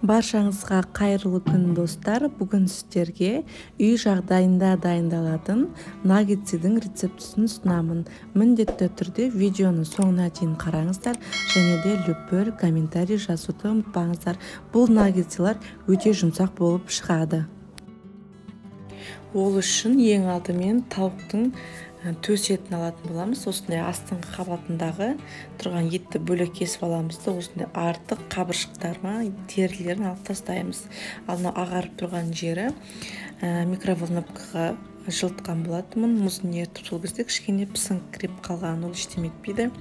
Баршаңызға қайырлы күн достар. Бүгін сіздерге үй жағдайында дайындалатын наггетсидің рецептісін ұсынамын. Міндетті түрде видеоны соңына дейін қараңыздар және де любой комментарий жазуды ұмытпаңыздар. Бұл наггетсилар өте жұмсақ болып шығады. Ол үшін ең алдымен тауықтың төс етін алатын боламыз. Осындай астыңғы қабатындағы тұрған етті бөлек кесіп аламыз да осындай артық қабыршықтарын, терілерін алып тастаймыз. Ал мынау ағарып тұрған жері микроволновкаға жылытқан болатынмын. Мұздың ерітіп сол кезде кішкене пісіңкіреп қалған, ол ештеме етпейді.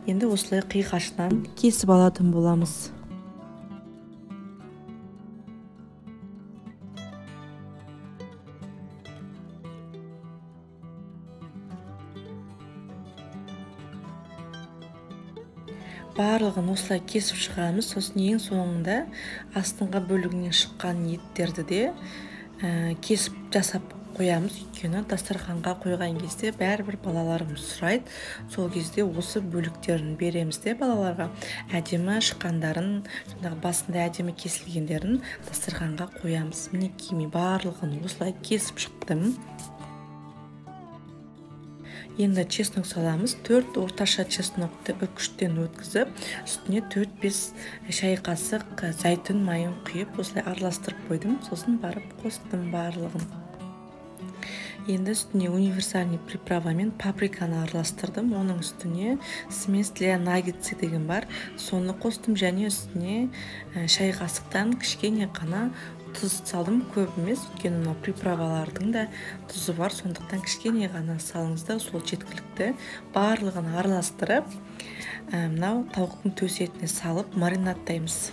Енді осылай қиғашынан кесіп алатын боламыз. Барлығын осылай кесіп шығамыз. Сосын ең соңында астыңғы бөлігінен шыққан еттерді де кесіп жасап қоямыз. Өйткені дастарханға қойған кезде бәрібір балаларымыз сұрайды. Сол кезде осы бөліктерін береміз де балаларға. Әдемі шыққандарын, басында әдемі кесілгендерін дастарханға қоямыз. Мінекей барлығын осылай кесіп шықтым. Енді чеснок саламыз. 4 орташа чеснокты үкіштен өткізіп, үстіне 4-5 шай қасық зәйтүн майын құйып, осылай араластырып қойдым. Сосын барып қостым барлығын. Енді үстіне универсальный приправамен паприканы араластырдым. Оның үстіне смесь для наггетси деген бар. Соны қостым және үстіне шай қасықтан кішкене қана тұз салдым, көп емес, өйткені мына приправалардың да тұзы бар, сондықтан кішкене ғана салыңыздар, сол жеткілікті. Барлығын араластырып, мынау тауықтың төс етіне салып маринадтаймыз.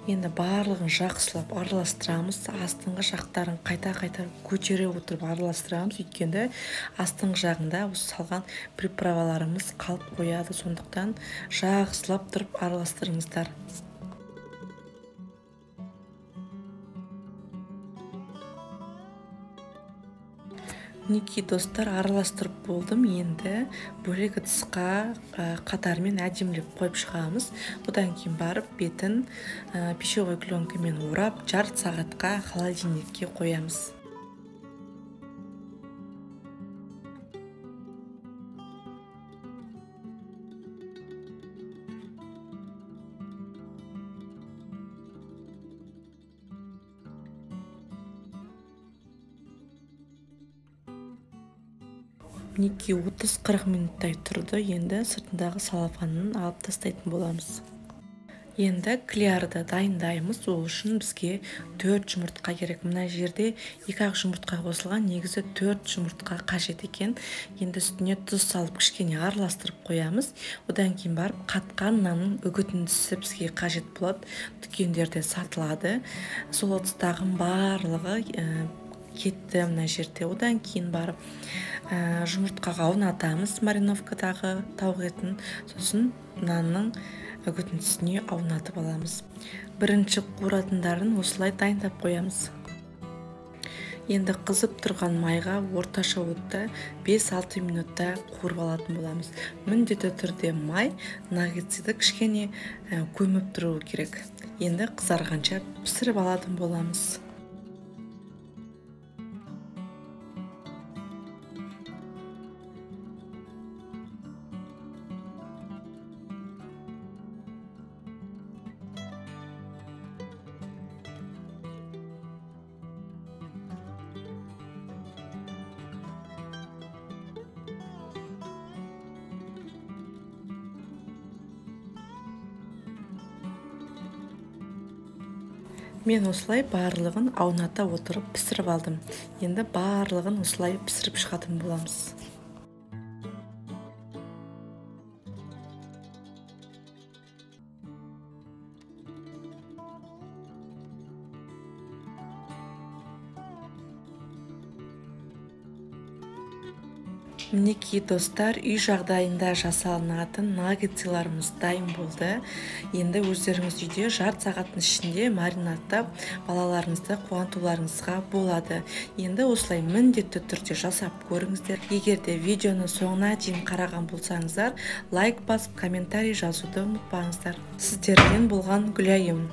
Енді барлығын жақсылап араластырамыз. Астыңғы жақтарын қайта-қайта көтере отырып араластырамыз. Өйткені астыңғы жағында осы салған приправаларымыз қалып қояды. Сондықтан жақсылап тұрып араластырыңыздар. Мінекей достар, араластырып болдым. Енді бөлек ыдысқа қатармен әдемілеп қойып шығамыз. Одан кейін барып бетін пищевой пленкамен орап, жарты сағатқа холодильникке қоямыз. Мінекей 30-40 минуттай тұрды. Енді сыртындағы салафанын алып тастайтын боламыз. Енді клярды дайындаймыз. Ол үшін бізге 4 жұмыртқа керек. Мына жерде 2-ақ жұмыртқа қосылған, негізі 4 жұмыртқа қажет екен. Енді үстіне тұз салып кішкене араластырып қоямыз. Одан кейін барып қатқан нанның үгітіндісі бізге қажет болады. Дүкендерде сатылады. Сол ыдыстағы барлығы кетті мына жерде. Одан кейін барып жұмыртқаға аунатамыз мариновкадағы тауық етін. Сосын нанның үгітіндісіне аунатып аламыз. Бірінші қуыратындарын осылай дайындап қоямыз. Енді қызып тұрған майға орташа отта 5-6 минутта қуырып алатын боламыз. Міндетті түрде май наггетсиді кішкене көміп тұру керек. Енді қызарғанша пісіріп алатын боламыз. Мен осылай барлығын ауната отырып пісіріп алдым. Енді барлығын осылай пісіріп шығатын боламыз. Мінекей достар, үй жағдайында жасалынатын наггетсыларымыз дайын болды. Енді өздеріңіз үйде жарты сағаттың ішінде маринадтап балаларыңызды қуантуларыңызға болады. Енді осылай міндетті түрде жасап көріңіздер. Егер де видеоны соңына дейін қараған болсаңыздар, лайк басып комментарий жазуды ұмытпаңыздар. Сіздермен болған Гүлайым.